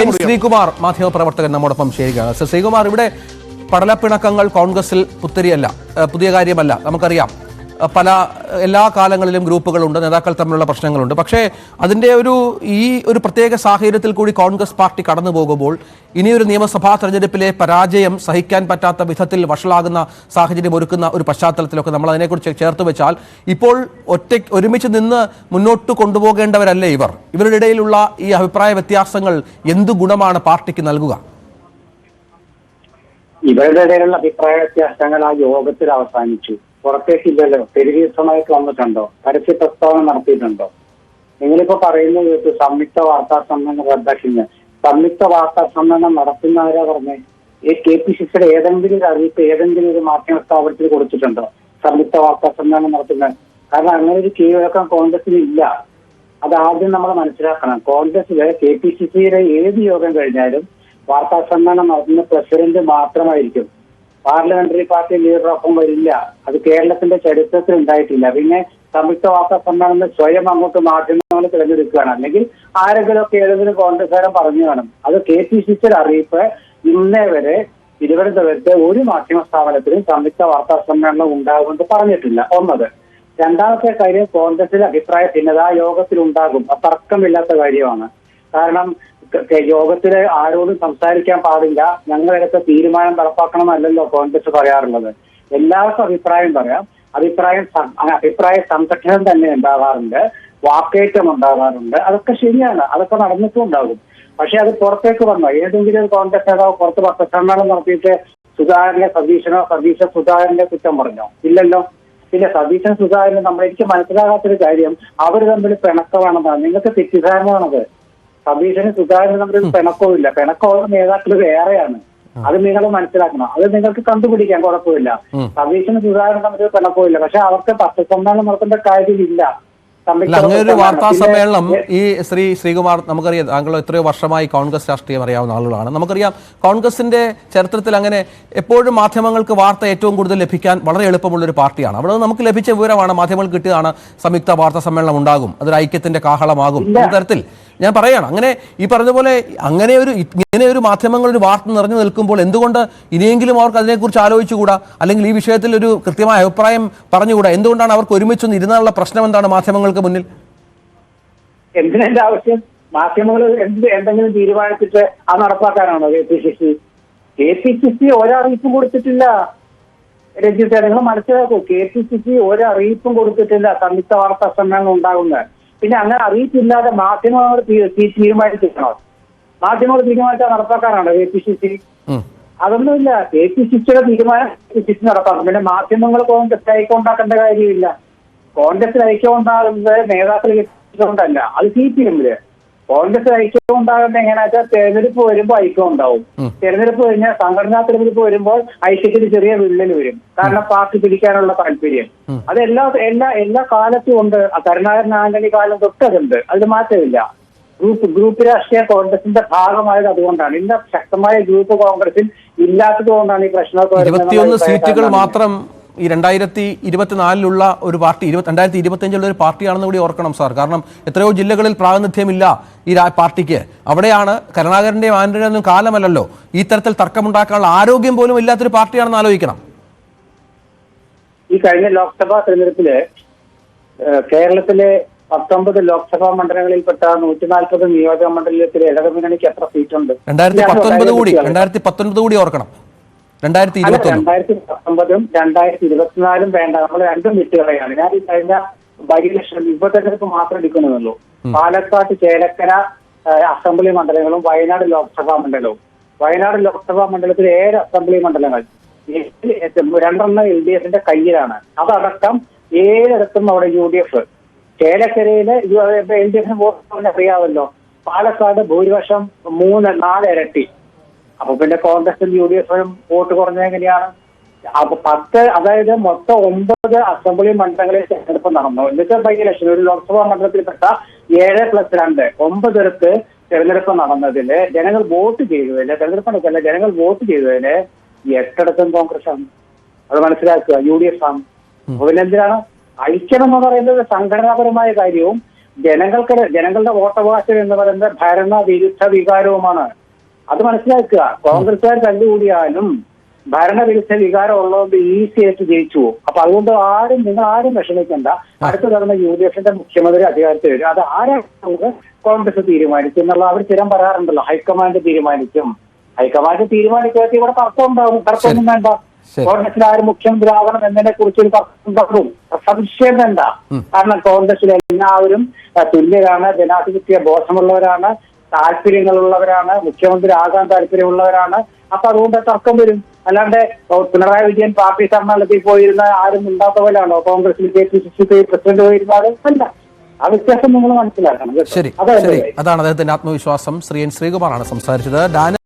N Sreekumar മാധ്യമപ്രവർത്തകൻ നമ്മോടൊപ്പം ചേരുകയാണ്. ശ്രീകുമാർ, ഇവിടെ പടലപ്പിണക്കങ്ങൾ കോൺഗ്രസിൽ പുത്തരിയല്ല, പുതിയ കാര്യമല്ല. നമുക്കറിയാം, എല്ലാ കാലങ്ങളിലും ഗ്രൂപ്പുകളുണ്ട്, നേതാക്കൾ തമ്മിലുള്ള പ്രശ്നങ്ങളുണ്ട്. പക്ഷേ അതിൻ്റെ ഒരു പ്രത്യേക സാഹചര്യത്തിൽ കൂടി കോൺഗ്രസ് പാർട്ടി കടന്നു പോകുമ്പോൾ ഇനിയൊരു നിയമസഭാ തെരഞ്ഞെടുപ്പിലെ പരാജയം സഹിക്കാൻ പറ്റാത്ത വിധത്തിൽ വഷളാകുന്ന സാഹചര്യം ഒരുക്കുന്ന ഒരു പശ്ചാത്തലത്തിലൊക്കെ നമ്മൾ അതിനെക്കുറിച്ച് ചേർത്ത് വെച്ചാൽ ഇപ്പോൾ ഒരുമിച്ച് നിന്ന് മുന്നോട്ട് കൊണ്ടുപോകേണ്ടവരല്ലേ ഇവരുടെ ഇടയിലുള്ള ഈ അഭിപ്രായ വ്യത്യാസങ്ങൾ എന്ത് ഗുണമാണ് പാർട്ടിക്ക് നൽകുക? ഇവരുടെ ഇടയിലുള്ള അഭിപ്രായ വ്യത്യാസങ്ങൾ ആ യോഗത്തിൽ അവസാനിച്ചു. പുറത്തേക്കില്ലല്ലോ. ടെലിവിഷനായിട്ട് വന്നിട്ടുണ്ടോ? പരസ്യ പ്രസ്താവന നടത്തിയിട്ടുണ്ടോ? നിങ്ങളിപ്പോ പറയുന്നത് സംയുക്ത വാർത്താ സമ്മേളനം റദ്ദാക്കില്ല. സംയുക്ത വാർത്താ സമ്മേളനം നടത്തുന്നവരാ പറഞ്ഞേ? KPCCയുടെ ഏതെങ്കിലും ഒരു അറിയിപ്പ് ഏതെങ്കിലും ഒരു മാധ്യമ സ്ഥാപനത്തിൽ കൊടുത്തിട്ടുണ്ടോ സംയുക്ത വാർത്താ സമ്മേളനം നടത്തുന്നത്? കാരണം അങ്ങനെ ഒരു കീഴ്വഴക്കം കോൺഗ്രസിൽ ഇല്ല. അത് ആദ്യം നമ്മൾ മനസ്സിലാക്കണം. കോൺഗ്രസിലെ KPCCയുടെ ഏത് യോഗം കഴിഞ്ഞാലും വാർത്താ സമ്മേളനം നടത്തുന്ന പ്രസിഡന്റ് മാത്രമായിരിക്കും. പാർലമെന്ററി പാർട്ടി ലീഡറൊപ്പം വരില്ല. അത് കേരളത്തിന്റെ ചരിത്രത്തിൽ ഉണ്ടായിട്ടില്ല. പിന്നെ സംയുക്ത വാർത്താ സമ്മേളനം സ്വയം അങ്ങോട്ട് മാധ്യമങ്ങൾ തിരഞ്ഞെടുക്കുകയാണ്, അല്ലെങ്കിൽ ആരെങ്കിലുമൊക്കെ ഏതെങ്കിലും കോൺഗ്രസ്സുകാരൻ പറഞ്ഞു കാണും. അത് KPCCയുടെ അറിയിപ്പ് ഇന്നേ വരെ തിരുവനന്തപുരത്തെ ഒരു മാധ്യമ സ്ഥാപനത്തിലും സംയുക്ത വാർത്താ സമ്മേളനം ഉണ്ടാകുമെന്ന് പറഞ്ഞിട്ടില്ല. ഒന്നത്. രണ്ടാമത്തെ കാര്യം, കോൺഗ്രസിലെ അഭിപ്രായ ഭിന്നത യോഗത്തിൽ ഉണ്ടാകും. അത് തർക്കമില്ലാത്ത കാര്യമാണ്. കാരണം യോഗത്തില് ആരോടും സംസാരിക്കാൻ പാടില്ല, ഞങ്ങളെടുത്ത തീരുമാനം നടപ്പാക്കണമെന്നല്ലല്ലോ കോൺഗ്രസ് പറയാറുള്ളത്. എല്ലാവർക്കും അഭിപ്രായം പറയാം. അഭിപ്രായ സംഘടന തന്നെ ഉണ്ടാകാറുണ്ട്, വാക്കേറ്റം ഉണ്ടാകാറുണ്ട്. അതൊക്കെ ശരിയാണ്, അതൊക്കെ നടന്നിട്ടും ഉണ്ടാകും. പക്ഷെ അത് പുറത്തേക്ക് വന്നോ? ഏതെങ്കിലും ഒരു കോൺഗ്രസ് നേതാവ് പുറത്ത് പത്രസമ്മേളനം നടത്തിയിട്ട് സതീശ സുധാകരന്റെ കുറ്റം പറഞ്ഞോ? ഇല്ലല്ലോ. പിന്നെ സതീശൻ സുധാകരൻ എനിക്ക് മനസ്സിലാകാത്തൊരു കാര്യം, അവർ തമ്മിൽ പിണക്കമാണെന്നാണ്. നിങ്ങൾക്ക് തെറ്റിദ്ധാരണമാണത്. സതീശന് സുധാകരൻ തമ്മിൽ പിണക്കവുമില്ല. പിണക്കമുള്ള നേതാക്കൾ വേറെയാണ്. അത് നിങ്ങൾ മനസ്സിലാക്കണം. അത് നിങ്ങൾക്ക് കണ്ടുപിടിക്കാൻ കുഴപ്പമില്ല. സതീശന് സുധാകരൻ തമ്മിൽ പിണക്കവുമില്ല. പക്ഷെ അവർക്ക് പത്രസമ്മേളനം നടത്തേണ്ട കാര്യമില്ല. അങ്ങനെ ഒരു വാർത്താ സമ്മേളനം ശ്രീകുമാർ, നമുക്കറിയാം, താങ്കൾ എത്രയോ വർഷമായി കോൺഗ്രസ് രാഷ്ട്രീയം അറിയാവുന്ന ആളുകളാണ്. നമുക്കറിയാം, കോൺഗ്രസിന്റെ ചരിത്രത്തിൽ അങ്ങനെ എപ്പോഴും മാധ്യമങ്ങൾക്ക് വാർത്ത ഏറ്റവും കൂടുതൽ ലഭിക്കാൻ വളരെ എളുപ്പമുള്ളൊരു പാർട്ടിയാണ്. അവിടെ നമുക്ക് ലഭിച്ച വിവരമാണ്, മാധ്യമങ്ങൾക്ക് കിട്ടിയതാണ്, സംയുക്ത വാർത്താ സമ്മേളനം ഉണ്ടാകും, അതൊരു ഐക്യത്തിന്റെ കാഹളമാകും എന്ന തരത്തിൽ ഞാൻ പറയുകയാണ്. അങ്ങനെ ഈ പറഞ്ഞതുപോലെ ഇങ്ങനെ ഒരു മാധ്യമങ്ങൾ ഒരു വാർത്ത നിറഞ്ഞു നിൽക്കുമ്പോൾ എന്തുകൊണ്ട് ഇനിയെങ്കിലും അവർക്ക് അതിനെക്കുറിച്ച് ആലോചിച്ചുകൂടാ? അല്ലെങ്കിൽ ഈ വിഷയത്തിൽ ഒരു കൃത്യമായ അഭിപ്രായം പറഞ്ഞുകൂടാ? എന്തുകൊണ്ടാണ് അവർക്ക് ഒരുമിച്ചൊന്ന് ഇരുന്നുള്ള പ്രശ്നം എന്താണ് മാധ്യമങ്ങൾക്ക് മുന്നിൽ? എന്തിനെന്റെ ആവശ്യം? മാധ്യമങ്ങൾ എന്തെങ്കിലും തീരുമാനിച്ചിട്ട് അത് നടപ്പാക്കാനാണോ KPCC ഒരറിയിപ്പും കൊടുത്തിട്ടില്ല. രഞ്ജിത്ത്, നിങ്ങൾ മനസ്സിലാക്കൂ, KPCC ഒരറിയിപ്പും കൊടുത്തിട്ടില്ല സംയുക്ത വാർത്താ സമ്മേളനം ഉണ്ടാകുന്നത്. പിന്നെ അങ്ങനെ അറിയിപ്പില്ലാതെ മാധ്യമങ്ങൾ തീരുമാനിച്ചിരിക്കണോ? മാധ്യമങ്ങൾ തീരുമാനിച്ചാൽ നടപ്പാക്കാനാണോ KPCC? അതൊന്നുമില്ല. KPCCയുടെ തീരുമാനം KPCC നടപ്പാക്കും. പിന്നെ മാധ്യമങ്ങൾ കോൺഗ്രസ് ഐക്യം ഉണ്ടാക്കേണ്ട കാര്യമില്ല. കോൺഗ്രസിൽ ഐക്യം ഉണ്ടാകുന്നത് നേതാക്കൾ കൊണ്ടല്ല, അത് CPM-ല്. കോൺഗ്രസ് ഐക്യം ഉണ്ടാകുന്നത് എങ്ങനെയാ വെച്ചാൽ തെരഞ്ഞെടുപ്പ് വരുമ്പോൾ ഐക്യം ഉണ്ടാവും. തെരഞ്ഞെടുപ്പ് കഴിഞ്ഞാൽ സംഘടനാ തെരഞ്ഞെടുപ്പ് വരുമ്പോൾ ഐക്യത്തിന് ചെറിയ വിള്ളൽ വരും. കാരണം പാർട്ടി പിടിക്കാനുള്ള താല്പര്യം അത് എല്ലാ കാലത്തും ഉണ്ട്. കരുണാകരൻ ആന്റണി കാലം തൊട്ടതുണ്ട്. അതിൽ മാറ്റമില്ല. ഗ്രൂപ്പ് രാഷ്ട്രീയ കോൺഗ്രസിന്റെ ഭാഗമായത് അതുകൊണ്ടാണ്. ഇന്ന ശക്തമായ ഗ്രൂപ്പ് കോൺഗ്രസിൽ ഇല്ലാത്തത് കൊണ്ടാണ് ഈ പ്രശ്നമൊക്കെ. 21 സീറ്റുകൾ മാത്രം ഈ 2024 ഒരു പാർട്ടി 2025 ഒരു പാർട്ടിയാണെന്ന് കൂടി ഓർക്കണം സാർ. കാരണം എത്രയോ ജില്ലകളിൽ പ്രാതിനിധ്യമില്ല ഈ പാർട്ടിക്ക്. അവിടെയാണ് കരുണാകരന്റെയും ആന്റണിയുടെയും കാലമല്ലല്ലോ. ഈ തരത്തിൽ തർക്കമുണ്ടാക്കാനുള്ള ആരോഗ്യം പോലും ഇല്ലാത്തൊരു പാർട്ടിയാണെന്ന് ആലോചിക്കണം. ഈ കഴിഞ്ഞ ലോക്സഭാ തെരഞ്ഞെടുപ്പില് കേരളത്തിലെ 19 ലോക്സഭാ മണ്ഡലങ്ങളിൽപ്പെട്ട 140 നിയോജക മണ്ഡലത്തിലെ ഇടതുമുന്നണിക്ക് എത്ര സീറ്റുണ്ട്? 2019 കൂടി ഓർക്കണം. 2019 2024 വേണ്ട, നമ്മൾ രണ്ടും വിട്ടുകളയാണ്. ഞാൻ ഈ കഴിഞ്ഞ ബൈഇലക്ഷൻ ഉപതെരഞ്ഞെടുപ്പ് മാത്രം എടുക്കുന്നുള്ളൂ. പാലക്കാട് ചേലക്കര അസംബ്ലി മണ്ഡലങ്ങളും വയനാട് ലോക്സഭാ മണ്ഡലവും. വയനാട് ലോക്സഭാ മണ്ഡലത്തിൽ 7 അസംബ്ലി മണ്ഡലങ്ങൾ, 2 LDF-ന്റെ കയ്യിലാണ്. അതടക്കം 7 അവിടെ UDF. ചേലക്കരയില് LDF വോട്ട് അറിയാമല്ലോ. പാലക്കാട് ഭൂരിപക്ഷം 3-4 ഇരട്ടി. അപ്പൊ പിന്നെ കോൺഗ്രസും UDF-ഉം വോട്ട് കുറഞ്ഞത് എങ്ങനെയാണ്? അപ്പൊ 10, അതായത് മൊത്തം 9 അസംബ്ലി മണ്ഡലങ്ങളിൽ തെരഞ്ഞെടുപ്പ് നടന്നു. എന്നിട്ട് ബൈഇലക്ഷൻ ഒരു ലോക്സഭാ മണ്ഡലത്തിൽപ്പെട്ട 7+2 9 തെരഞ്ഞെടുപ്പ് നടന്നതില് ജനങ്ങൾ വോട്ട് ചെയ്തതില്, തെരഞ്ഞെടുപ്പ് ജനങ്ങൾ വോട്ട് ചെയ്തതില് 8 കോൺഗ്രസ് ആണ്. അത് മനസ്സിലാക്കുക, UDF ആണ്. അപ്പൊ പിന്നെ എന്തിനാണ് ഐക്യം എന്ന് പറയുന്നത്? സംഘടനാപരമായ കാര്യവും ജനങ്ങളുടെ വോട്ടവകാശം എന്ന് പറയുന്നത് ഭരണവിരുദ്ധ വികാരവുമാണ്. അത് മനസ്സിലാക്കുക. കോൺഗ്രസുകാർ തല്ലുകൂടിയാലും ഭരണവിരുദ്ധ വികാരം ഉള്ളതുകൊണ്ട് ഈസി ആയിട്ട് ജയിച്ചു പോകും. അപ്പൊ അതുകൊണ്ട് നിങ്ങൾ ആരും വിഷമിക്കണ്ട. അടുത്ത തവണ UDF-ന്റെ മുഖ്യമന്ത്രി അധികാരത്തിൽ വരും. അത് ആരാണ് കോൺഗ്രസ് തീരുമാനിക്കും എന്നുള്ള അവർ സ്ഥിരം പറയാറുണ്ടല്ലോ. ഹൈക്കമാൻഡ് തീരുമാനിക്കും. ഹൈക്കമാൻഡ് തീരുമാനിക്കാത്ത ഇവിടെ തർക്കമൊന്നും വേണ്ട. കോൺഗ്രസിൽ ആര് മുഖ്യമന്ത്രി ആവണം എന്നതിനെ കുറിച്ച് ഒരു തർക്കം സംശയം വേണ്ട. കാരണം കോൺഗ്രസിൽ എല്ലാവരും തുല്യരാണ്, ജനാധിപത്യ ബോധമുള്ളവരാണ്, താല്പര്യങ്ങളുള്ളവരാണ്, മുഖ്യമന്ത്രി ആകാൻ താല്പര്യമുള്ളവരാണ്. അപ്പൊ അതുകൊണ്ട് തർക്കം വരും. അല്ലാണ്ട് പിണറായി വിജയൻ പാർട്ടി സമ്മേളനത്തിൽ പോയിരുന്ന ആരും ഉണ്ടാത്ത പോലെയാണോ കോൺഗ്രസിൽ KPCC പ്രസിഡന്റ് പോയിരുന്ന ആരും അല്ല. ആ വ്യത്യാസം നിങ്ങൾ മനസ്സിലാക്കണം. ശരി, അതാണ് അദ്ദേഹത്തിന്റെ ആത്മവിശ്വാസം. ശ്രീ N. ശ്രീകുമാറാണ് സംസാരിച്ചത്.